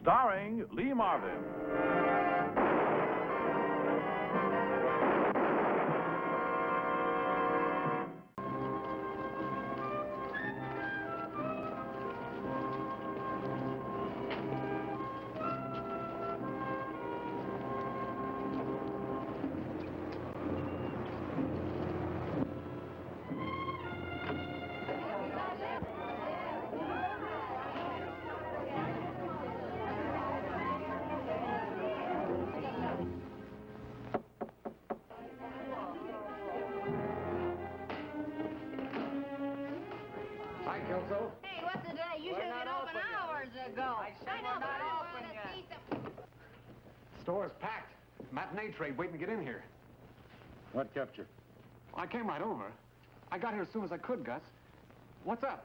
starring Lee Marvin. Hey, what's the day? You should have been open hours ago. I said we're not open yet. Store's packed. Matinee trade waiting to get in here. What kept you? I came right over. I got here as soon as I could, Gus. What's up?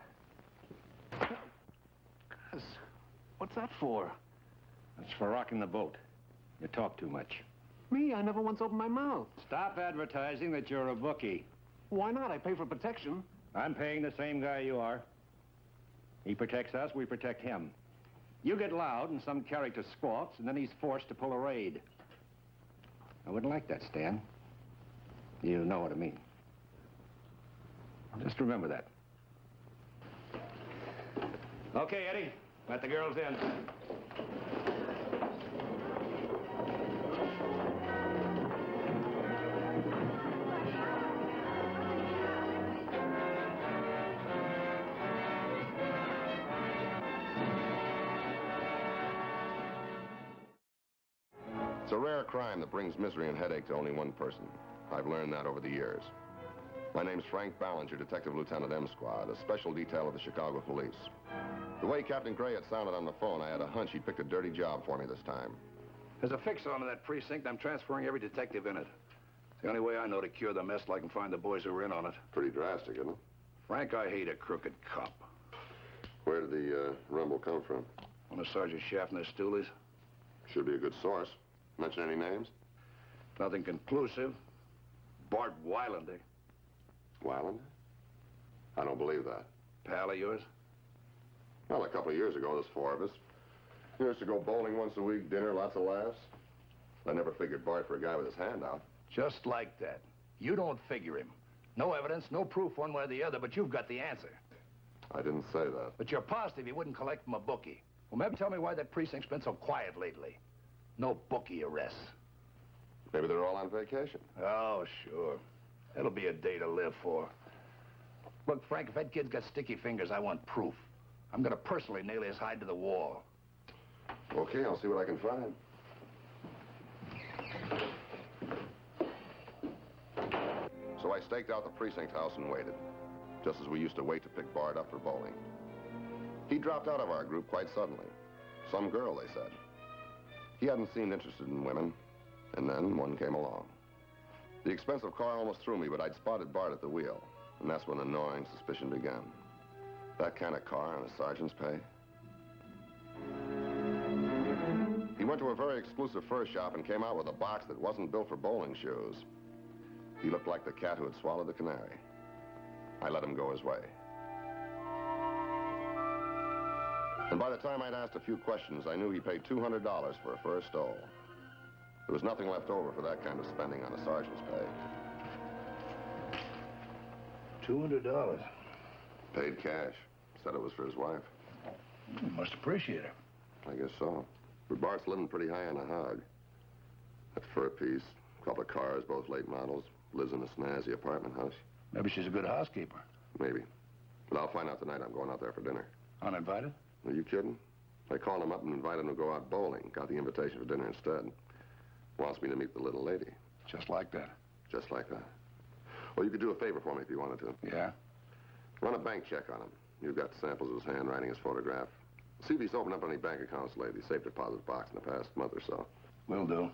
Gus, what's that for? It's for rocking the boat. You talk too much. Me? I never once opened my mouth. Stop advertising that you're a bookie. Why not? I pay for protection. I'm paying the same guy you are. He protects us, we protect him. You get loud and some character squawks, and then he's forced to pull a raid. I wouldn't like that, Stan. You know what I mean. Just remember that. Okay, Eddie, let the girls in. It's a rare crime that brings misery and headache to only one person. I've learned that over the years. My name's Frank Ballinger, Detective Lieutenant M Squad, a special detail of the Chicago Police. The way Captain Gray had sounded on the phone, I had a hunch he'd picked a dirty job for me this time. There's a fix on to that precinct. I'm transferring every detective in it. It's the only way I know to cure the mess till I can find the boys who were in on it. Pretty drastic, isn't it? Frank, I hate a crooked cop. Where did the rumble come from? One of Sergeant Schaffner's stoolies. Should be a good source. Mention any names? Nothing conclusive. Bart Weilander. Weilander? I don't believe that. Pal of yours? Well, a couple of years ago, there's four of us. We used to go bowling once a week, dinner, lots of laughs. I never figured Bart for a guy with his hand out. Just like that. You don't figure him. No evidence, no proof one way or the other, but you've got the answer. I didn't say that. But you're positive he wouldn't collect from a bookie. Well, maybe tell me why that precinct's been so quiet lately. No bookie arrests. Maybe they're all on vacation. Oh, sure. That'll be a day to live for. Look, Frank, if that kid's got sticky fingers, I want proof. I'm gonna personally nail his hide to the wall. Okay, I'll see what I can find. So I staked out the precinct house and waited, just as we used to wait to pick Bart up for bowling. He dropped out of our group quite suddenly. Some girl, they said. He hadn't seemed interested in women, and then one came along. The expensive car almost threw me, but I'd spotted Bart at the wheel, and that's when annoying suspicion began. That kind of car on a sergeant's pay? He went to a very exclusive fur shop and came out with a box that wasn't built for bowling shoes. He looked like the cat who had swallowed the canary. I let him go his way. And by the time I'd asked a few questions, I knew he paid $200 for a fur stole. There was nothing left over for that kind of spending on a sergeant's pay. $200? Paid cash. Said it was for his wife. You must appreciate her. I guess so. But Bart's living pretty high on a hog. That fur piece, a couple of cars, both late models, lives in a snazzy apartment house. Maybe she's a good housekeeper. Maybe. But I'll find out tonight. I'm going out there for dinner. Uninvited? Are you kidding? I called him up and invited him to go out bowling. Got the invitation for dinner instead. Wants me to meet the little lady. Just like that. Just like that. Well, you could do a favor for me if you wanted to. Yeah? Run a bank check on him. You've got samples of his handwriting, his photograph. See if he's opened up any bank accounts lately. Safe deposit box in the past month or so. Will do.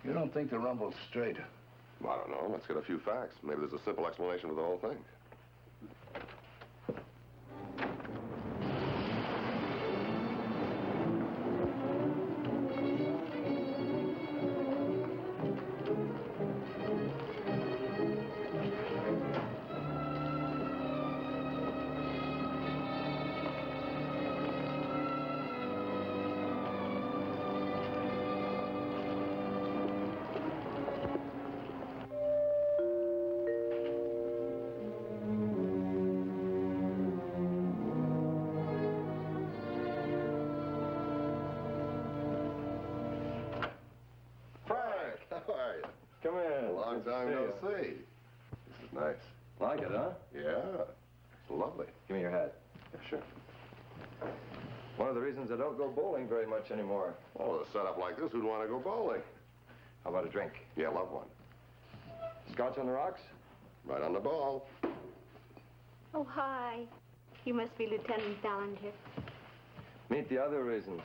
You don't think the rumble's straight? Well, I don't know. Let's get a few facts. Maybe there's a simple explanation for the whole thing. Long time no see. This is nice. Like it, huh? Yeah. It's lovely. Give me your hat. Yeah, sure. One of the reasons I don't go bowling very much anymore. Oh, with a setup like this, who'd want to go bowling? How about a drink? Yeah, love one. Scotch on the rocks? Right on the ball. Oh, hi. You must be Lieutenant Ballinger. Meet the other reason.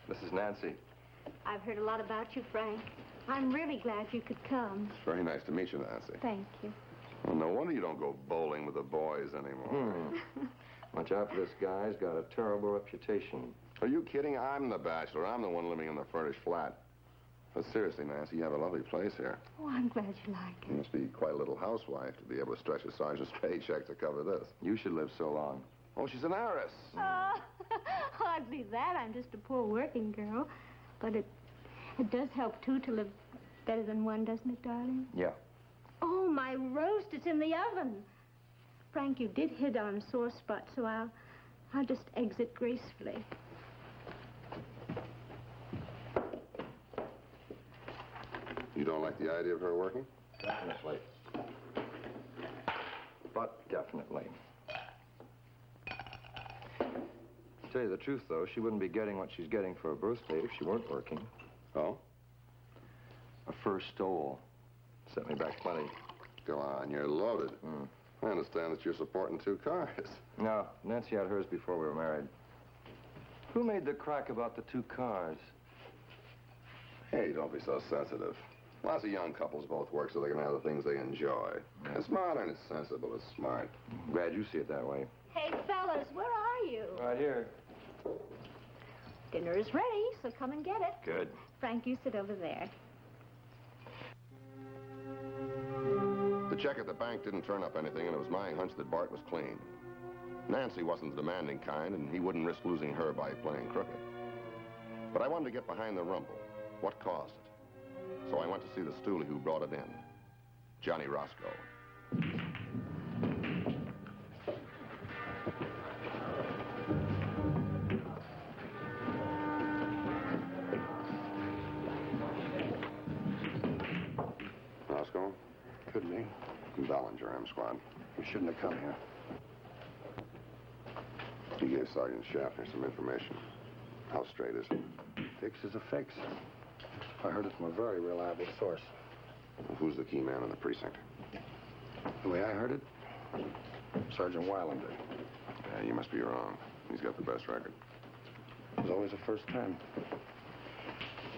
This is Nancy. I've heard a lot about you, Frank. I'm really glad you could come. It's very nice to meet you, Nancy. Thank you. Well, no wonder you don't go bowling with the boys anymore. Watch out for this guy. He's got a terrible reputation. Are you kidding? I'm the bachelor. I'm the one living in the furnished flat. But seriously, Nancy, you have a lovely place here. Oh, I'm glad you like You it. must be quite a little housewife to be able to stretch a sergeant's paycheck to cover this. You should live so long. Oh, she's an heiress. Oh, hardly that. I'm just a poor working girl. But it does help, too, to live better than one, doesn't it, darling? Yeah. Oh, my roast is in the oven. Frank, you did hit on a sore spot, so I'll just exit gracefully. You don't like the idea of her working? Definitely. But definitely. To tell you the truth, though, she wouldn't be getting what she's getting for her birthday if she weren't working. Oh? A first stole. Set me back plenty. Go on, you're loaded. I understand that you're supporting 2 cars. No, Nancy had hers before we were married. Who made the crack about the 2 cars? Hey, don't be so sensitive. Lots of young couples both work so they can have the things they enjoy. It's modern, it's sensible, it's smart. I'm glad you see it that way. Hey, fellas, where are you? Right here. Dinner is ready, so come and get it. Good. Frank, you sit over there. The check at the bank didn't turn up anything, and it was my hunch that Bart was clean. Nancy wasn't the demanding kind, and he wouldn't risk losing her by playing crooked. But I wanted to get behind the rumble. What caused it? So I went to see the stoolie who brought it in, Johnny Roscoe. Roscoe? Could be. Ballinger, M Squad. You shouldn't have come here. He gave Sergeant Schaffner some information. How straight is it? Fix is a fix. I heard it from a very reliable source. Well, who's the key man in the precinct? The way I heard it, Sergeant Weilander. Yeah, you must be wrong. He's got the best record. It was always the first time.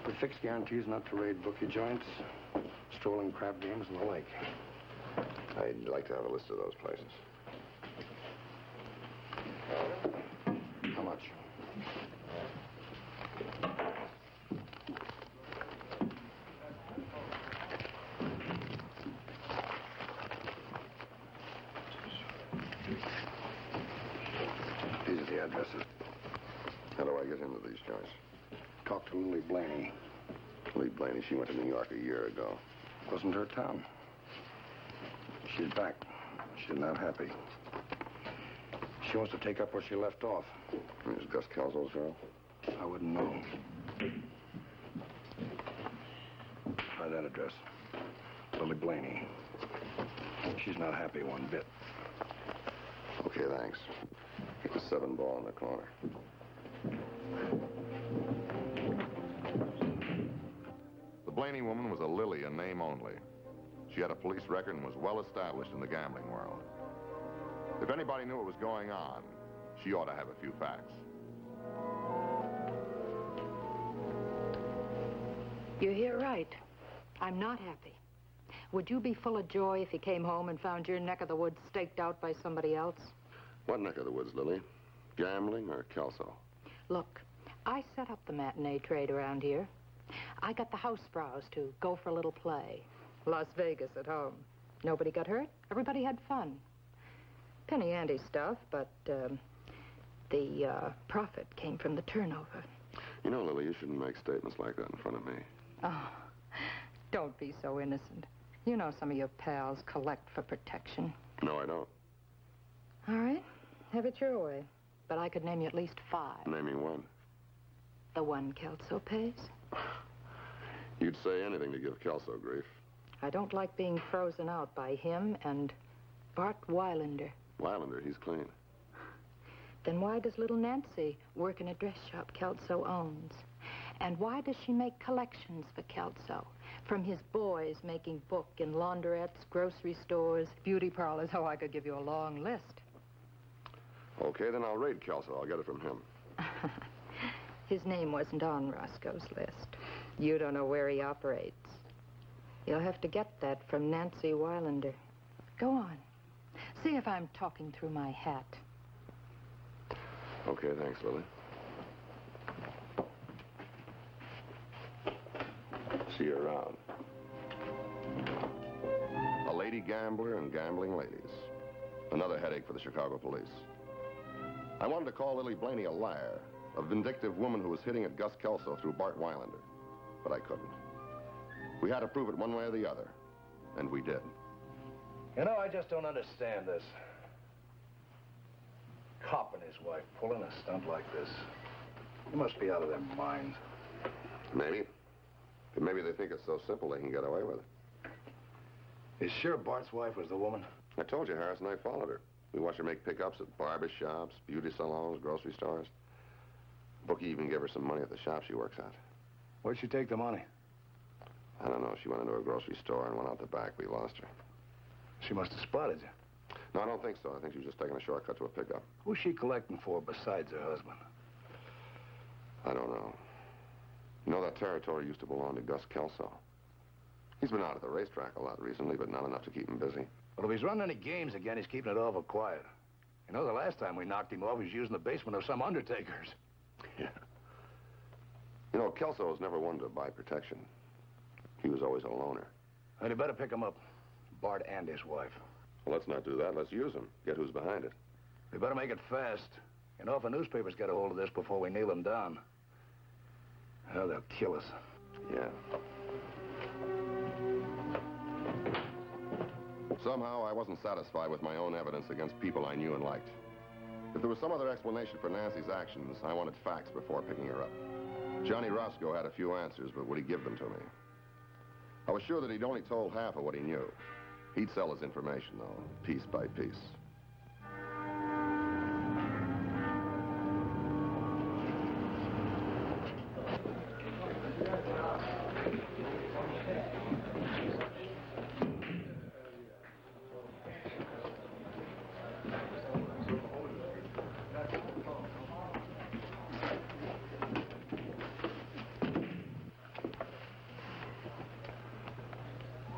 The fix guarantees not to raid bookie joints, strolling crab games, and the like. I'd like to have a list of those places. How much? These are the addresses. How do I get into these joints? Talk to Lily Blaney. Lee Blaney, she went to New York a year ago. Wasn't her town. She's back. She's not happy. She wants to take up where she left off. Is Gus Kelso's girl? I wouldn't know. Try that address. Lily Blaney. She's not happy one bit. Okay, thanks. Get the 7 ball in the corner. The Blaney woman was a Lily in name only. She had a police record and was well established in the gambling world. If anybody knew what was going on, she ought to have a few facts. You hear right. I'm not happy. Would you be full of joy if you came home and found your neck of the woods staked out by somebody else? What neck of the woods, Lily? Gambling or Kelso? Look, I set up the matinee trade around here. I got the housebrows to go for a little play. Las Vegas at home. Nobody got hurt. Everybody had fun. Penny ante stuff, but the profit came from the turnover. You know, Lily, you shouldn't make statements like that in front of me. Oh, don't be so innocent. You know some of your pals collect for protection. No, I don't. All right, have it your way. But I could name you at least 5. Naming one. The one Kelso pays. You'd say anything to give Kelso grief. I don't like being frozen out by him and Bart Weilander. Weilander, he's clean. Then why does little Nancy work in a dress shop Kelso owns? And why does she make collections for Kelso? From his boys making book in laundrettes, grocery stores, beauty parlors. Oh, I could give you a long list. Okay, then I'll raid Kelso. I'll get it from him. His name wasn't on Roscoe's list. You don't know where he operates. You'll have to get that from Nancy Weilander. Go on. See if I'm talking through my hat. Okay, thanks, Lily. See you around. A lady gambler and gambling ladies. Another headache for the Chicago police. I wanted to call Lily Blaney a liar, a vindictive woman who was hitting at Gus Kelso through Bart Weilander. But I couldn't. We had to prove it one way or the other. And we did. You know, I just don't understand this. Cop and his wife pulling a stunt like this. They must be out of their minds. Maybe. But maybe they think it's so simple they can get away with it. You sure Bart's wife was the woman? I told you, Harris and I followed her. We watched her make pickups at barber shops, beauty salons, grocery stores. Bookie even gave her some money at the shop she works at. Where'd she take the money? I don't know. She went into a grocery store and went out the back. We lost her. She must have spotted you. No, I don't think so. I think she was just taking a shortcut to a pickup. Who's she collecting for besides her husband? I don't know. You know, that territory used to belong to Gus Kelso. He's been out at the racetrack a lot recently, but not enough to keep him busy. Well, if he's running any games again, he's keeping it awful quiet. You know, the last time we knocked him off, he was using the basement of some undertakers. Yeah. You know, Kelso was never one to buy protection. He was always a loner. And you better pick him up. Bart and his wife. Well, let's not do that. Let's use him. Get who's behind it. We better make it fast. You know, if the newspapers get a hold of this before we nail him down, well, they'll kill us. Yeah. Somehow, I wasn't satisfied with my own evidence against people I knew and liked. If there was some other explanation for Nancy's actions, I wanted facts before picking her up. Johnny Roscoe had a few answers, but would he give them to me? I was sure that he'd only told half of what he knew. He'd sell his information, though, piece by piece.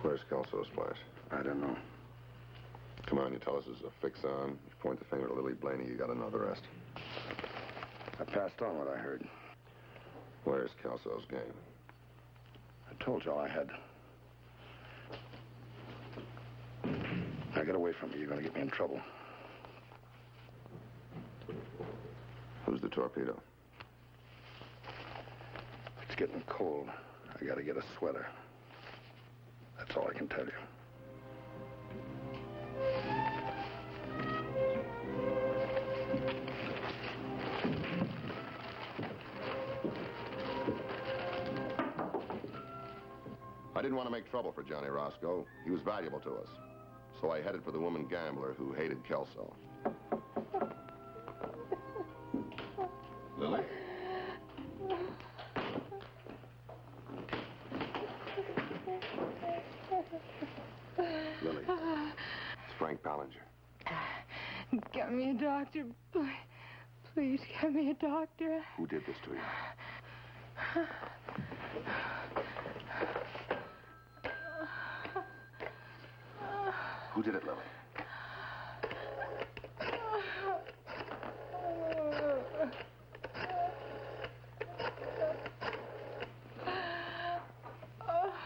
Where's Kelso's place? I don't know. Come on, you tell us there's a fix-on. You point the finger at Lily Blaney, you gotta know the rest. I passed on what I heard. Where's Kelso's game? I told you all I had. Now get away from me. You're gonna get me in trouble. Who's the torpedo? It's getting cold. I gotta get a sweater. That's all I can tell you. I didn't want to make trouble for Johnny Roscoe. He was valuable to us. So I headed for the woman gambler who hated Kelso. Lily? Lily, it's Frank Ballinger. Get me a doctor. Please get me a doctor. Who did this to you? Who did it, Lily?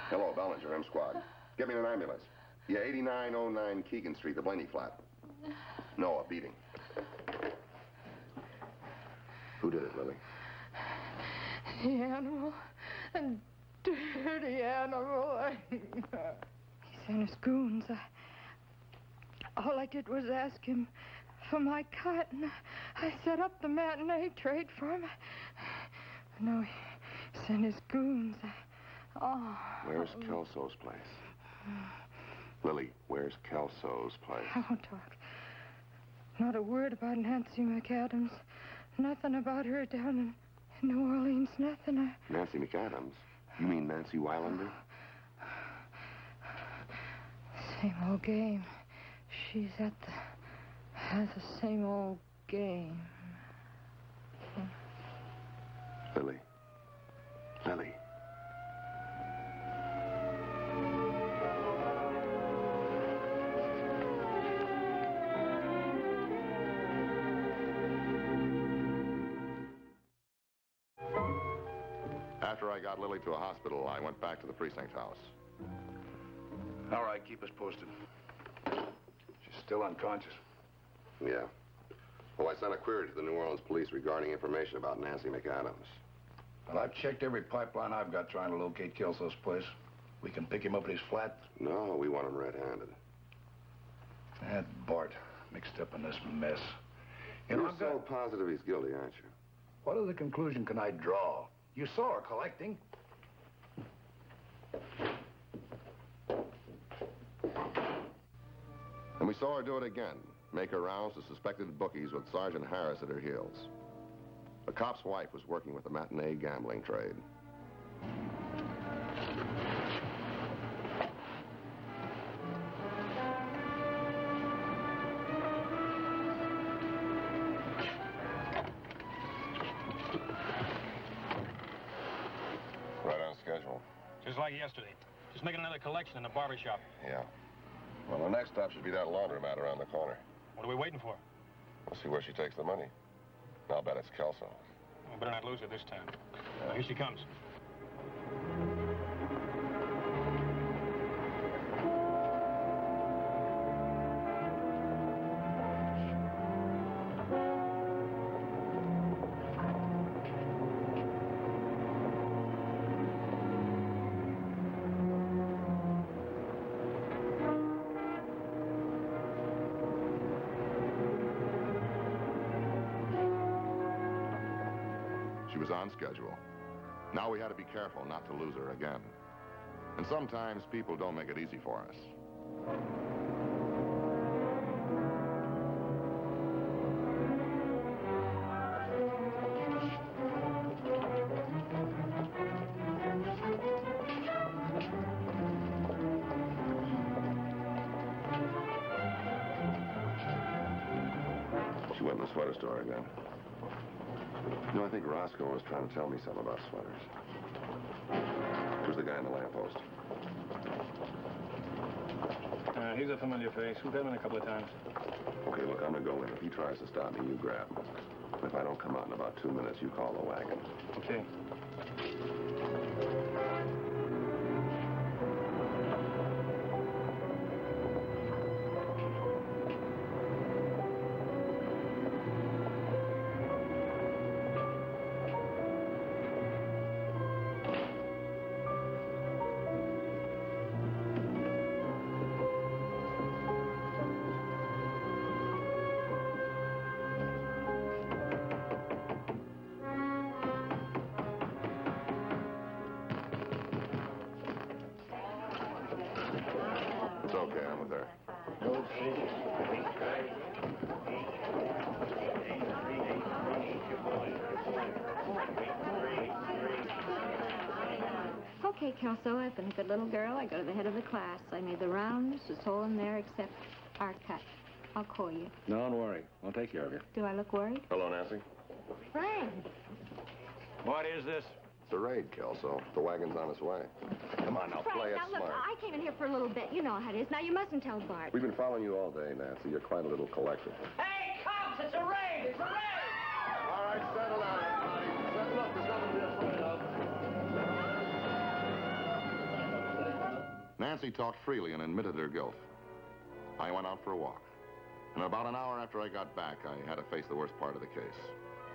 Hello, Ballinger, M Squad. Get me an ambulance. Yeah, 8909 Keegan Street, the Blaney flat. No, a beating. Who did it, Lily? The animal. A dirty animal. He sent his goons. All I did was ask him for my cut, and I set up the matinee trade for him. No, he sent his goons. Oh. Where's Kelso's place? Lily, where's Kelso's place? I won't talk. Not a word about Nancy McAdams. Nothing about her down in New Orleans. Nothing. Nancy McAdams? You mean Nancy Weilander? Same old game. She's at the same old game. Lily. Lily. After I got Lily to a hospital, I went back to the precinct house. All right, keep us posted. She's still unconscious. Yeah. Well, I sent a query to the New Orleans police regarding information about Nancy McAdams. Well, I've checked every pipeline I've got trying to locate Kelso's place. We can pick him up at his flat. No, we want him red-handed. That Bart mixed up in this mess. You know, You're I've so got... positive he's guilty, aren't you? What other conclusion can I draw? You saw her collecting. And we saw her do it again, make her rounds to suspected bookies with Sergeant Harris at her heels. The cop's wife was working with the matinee gambling trade. Right on schedule. Just like yesterday. Just making another collection in the barber shop. Yeah. Well, the next stop should be that laundromat around the corner. What are we waiting for? We'll see where she takes the money. I'll bet it's Kelso. We better not lose her this time. Here she comes. She was on schedule. Now we had to be careful not to lose her again. And sometimes people don't make it easy for us. She went in the sweater store again. You know, I think Roscoe was trying to tell me something about sweaters. Who's the guy in the lamppost? He's a familiar face. We've had him in a couple of times. Okay, look, I'm gonna go in. If he tries to stop me, you grab him. If I don't come out in about 2 minutes, you call the wagon. Okay. It's okay, I'm with her. Okay, Kelso, I've been a good little girl. I go to the head of the class. I made the rounds. There's a hole in there except our cut. I'll call you. Don't worry. I'll take care of you. Do I look worried? Hello, Nancy. Frank. What is this? It's a raid, Kelso. The wagon's on its way. Come on, now, play it now look, smart. I came in here for a little bit. You know how it is. Now, you mustn't tell Bart. We've been following you all day, Nancy. You're quite a little collector. Hey, cops, it's a raid! It's a raid! All right, settle down, everybody. Settle up. There's nothing to be afraid of. Nancy talked freely and admitted her guilt. I went out for a walk. And about an hour after I got back, I had to face the worst part of the case.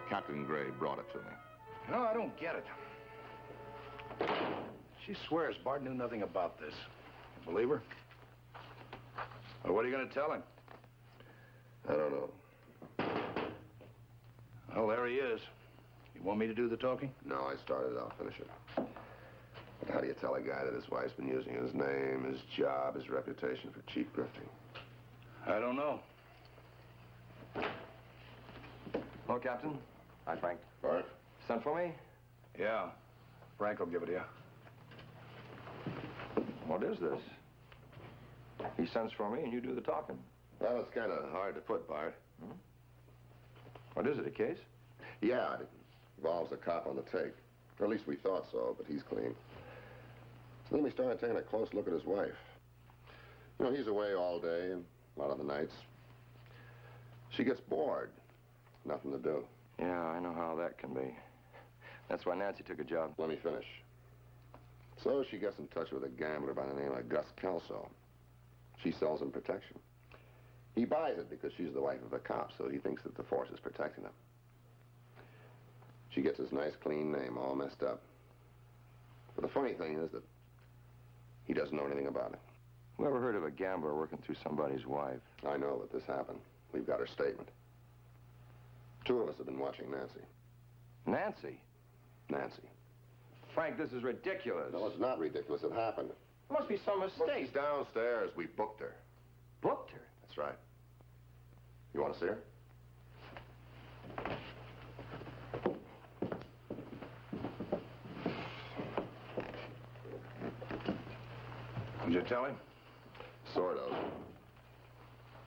Captain Gray brought it to me. No, I don't get it. She swears Bart knew nothing about this. You believe her? Well, what are you going to tell him? I don't know. Well, there he is. You want me to do the talking? No, I started. I'll finish it. How do you tell a guy that his wife's been using his name, his job, his reputation for cheap grifting? I don't know. Hello, Captain. Hi, Frank. Bart? Sent for me? Yeah. Frank will give it to you. What is this? He sends for me and you do the talking. Well, it's kind of hard to put, Bart. Hmm? What is it, a case? Yeah, it involves a cop on the take. Or at least we thought so, but he's clean. So then we started taking a close look at his wife. You know, he's away all day and a lot of the nights. She gets bored. Nothing to do. Yeah, I know how that can be. That's why Nancy took a job. Let me finish. So she gets in touch with a gambler by the name of Gus Kelso. She sells him protection. He buys it because she's the wife of a cop, so he thinks that the force is protecting him. She gets his nice, clean name all messed up. But the funny thing is that he doesn't know anything about it. Who ever heard of a gambler working through somebody's wife? I know that this happened. We've got her statement. 2 of us have been watching Nancy. Nancy? Nancy. Frank, this is ridiculous. No, it's not ridiculous. It happened. There must be some Look, mistake. she's downstairs. We booked her. Booked her? That's right. You want to see her? Did you tell him? Sort of.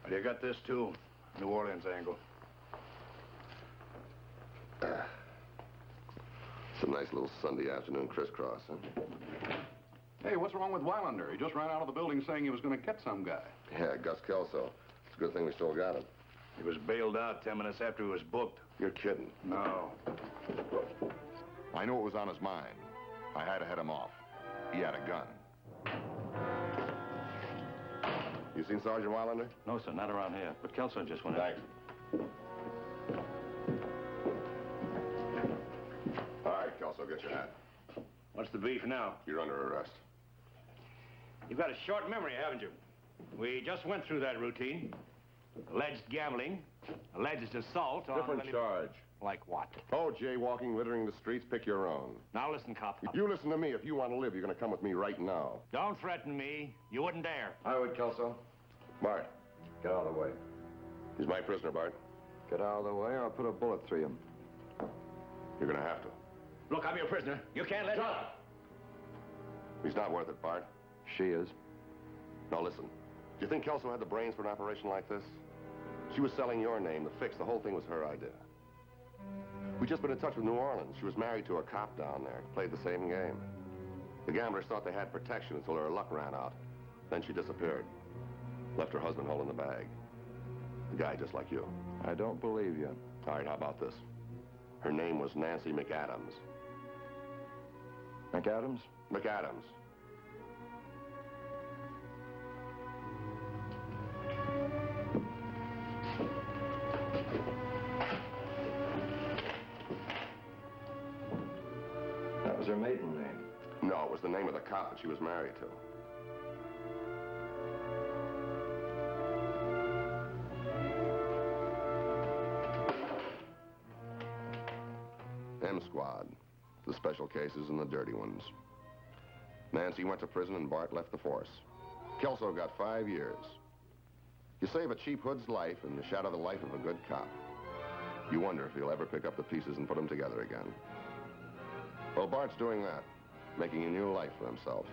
Well, you got this, too. New Orleans angle. It's a nice little Sunday afternoon crisscross, huh? Hey, what's wrong with Weilander? He just ran out of the building saying he was going to get some guy. Yeah, Gus Kelso. It's a good thing we still got him. He was bailed out 10 minutes after he was booked. You're kidding. No. I knew it was on his mind. I had to head him off. He had a gun. You seen Sergeant Weilander? No, sir, not around here. But Kelso just went in. Thanks. All right, Kelso, get your hat. What's the beef now? You're under arrest. You've got a short memory, haven't you? We just went through that routine. Alleged gambling, alleged assault on... Different charge. Like what? Oh, jaywalking, littering the streets, pick your own. Now listen, cop. You listen to me. If you want to live, you're going to come with me right now. Don't threaten me. You wouldn't dare. I would, Kelso. Bart, get out of the way. He's my prisoner, Bart. Get out of the way or I'll put a bullet through him. You're going to have to. Look, I'm your prisoner. You can't let... Shut He's not worth it, Bart. She is. Now, listen. Do you think Kelso had the brains for an operation like this? She was selling your name, the fix. The whole thing was her idea. We just been in touch with New Orleans. She was married to a cop down there. Played the same game. The gamblers thought they had protection until her luck ran out. Then she disappeared. Left her husband holding the bag. A guy just like you. I don't believe you. All right, how about this? Her name was Nancy McAdams. McAdams? McAdams. That was her maiden name. No, it was the name of the cop that she was married to. M Squad. The special cases and the dirty ones. Nancy went to prison and Bart left the force. Kelso got 5 years. You save a cheap hood's life and you shadow the life of a good cop. You wonder if he'll ever pick up the pieces and put them together again. Well, Bart's doing that, making a new life for himself.